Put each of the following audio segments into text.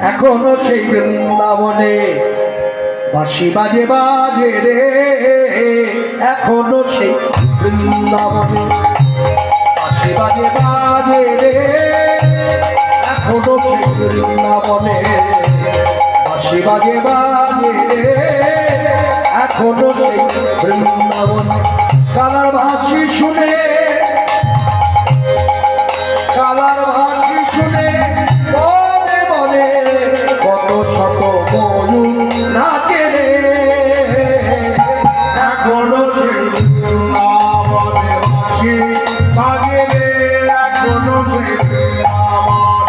এখনো সেই বৃন্দাবনে বাঁশি বাজে বাজে রে, এখনো সেই বৃন্দাবনে বাঁশি বাজে বাজে রে, এখনো সেই বৃন্দাবনে বাঁশি বাজে বাজে রে, এখনো সেই বৃন্দাবন। কালার ভাসি শুনে, কালার ভাসি শুনে মনে মনে কত শত ময়ূর নাচে রে, এখনো সেই বৃন্দাবনে বাঁশি বাজে রে, এখনো সেই বৃন্দাবনে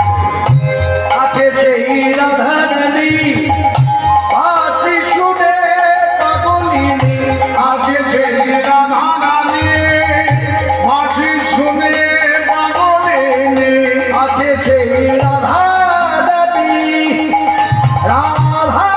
আছে সেই রাধা রানী বাঁশি শুনে পাগলিনী, আছে সেই রাধা রানী বাঁশি শুনে পাগলিনী, আছে সেই রাধা রানী রাধা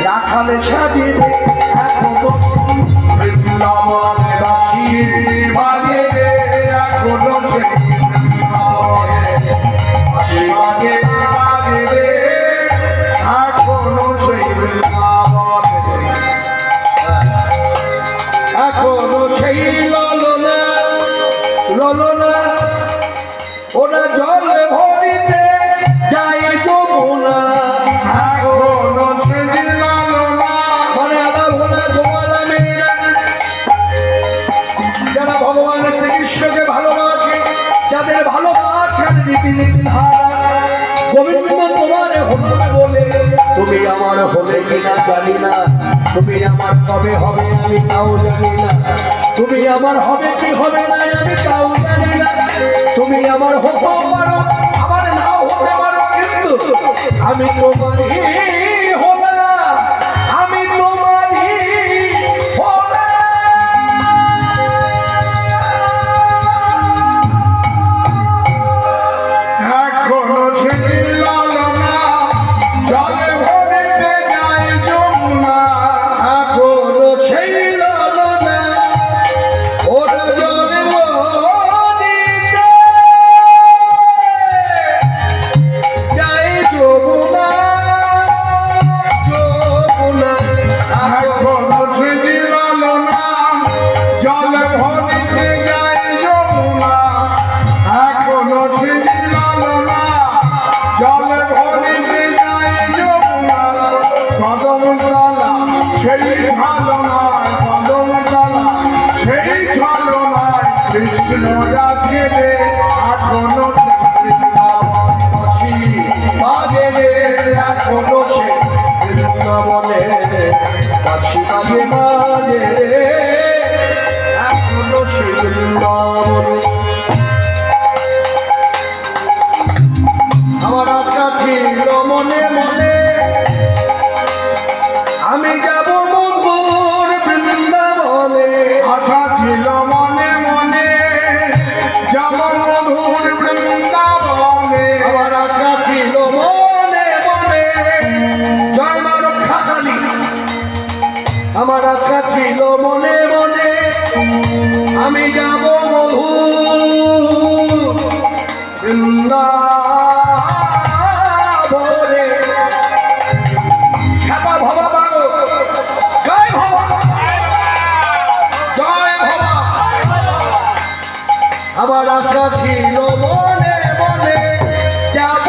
রাখালে সাজিয়ে এখনো বৃন্দাবনে বাঁশি বাজে রে, এখনো বাঁশি বাজে বাজে রে, এখনো সেই বৃন্দাবনে, এখনো সেই ললনা ললনা ওরা জল ভরিতে যায় যমুনা, যারা ভগবান শ্রীকৃষ্ণকে ভালোবাসে, যাদের ভালোবাসার রীতিনীতি ধারা, গোবিন্দ তোমার হলো বলে তুমি আমার হলে কিনা জানি না, তুমি আমার কবে হবে আমি তাও জানি না, তুমি আমার হবে কি হবে না আমি তাও জানি না, তুমি আমার হতেও পারো আমার নাও হতে পারো, কিন্তু আমি তোমারই হবে না, আমি তোমারই হবে। এখনো সেই লালনা জলে ভরিতে যায় যমুনা, এখনো সেই লালনা ওরা জলে ভরিতে যায় যমুনা। রে এখনো বাঁশি বাজে রে এখনো সে বৃন্দাবনে বাঁশি বাজে বাজে রে এখনো সে বৃন্দাবনে। আমার আশা ছিল মনে মনে আমি যাব মধুর বৃন্দাবনে। আশা ছিল মনে মনে যাব মধুর বৃন্দাবনে। আমার আশা ছিল মনে মনে জয় মা রক্ষাকালী। আমার আশা ছিল মনে মনে আমি যাব মধুর বৃন্দাবনে। খ্যাপা ভবা বাগো জয় ভবা জয় ভবা। আমার আশা ছিল মনে মনে যাব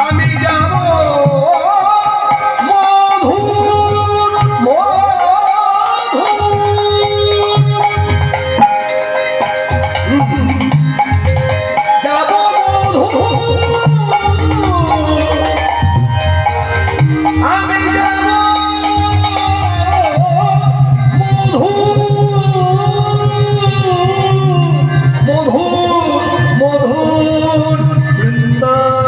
আমি যাব মধুর মধুর যাব মধুর আমি যাব মধুর মধুর বৃন্দাবনে।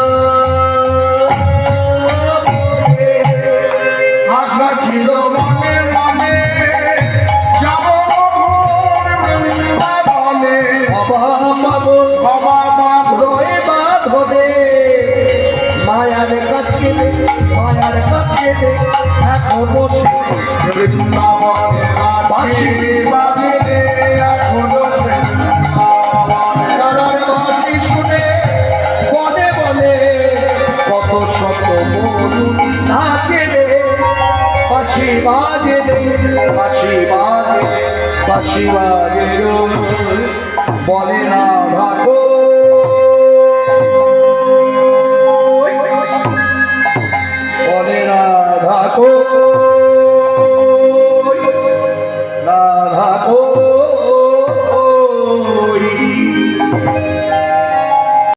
আশা ছিল মনে মনে যাব মধুর বৃন্দাবনে। বাবা পাগল বাবা বাবা রয়ে বাঁধবে মায়ার কাছে মায়ার কাছে এখনো সে বৃন্দাবনে বাঁশি বাজে রে এখনো সে বৃন্দাবনে। তারার বাঁশি শুনে বনে বনে কত শত মধু নাচে রে। বাঁশি বাজে রে বাঁশি বাজে বাঁশি বাজে বলে না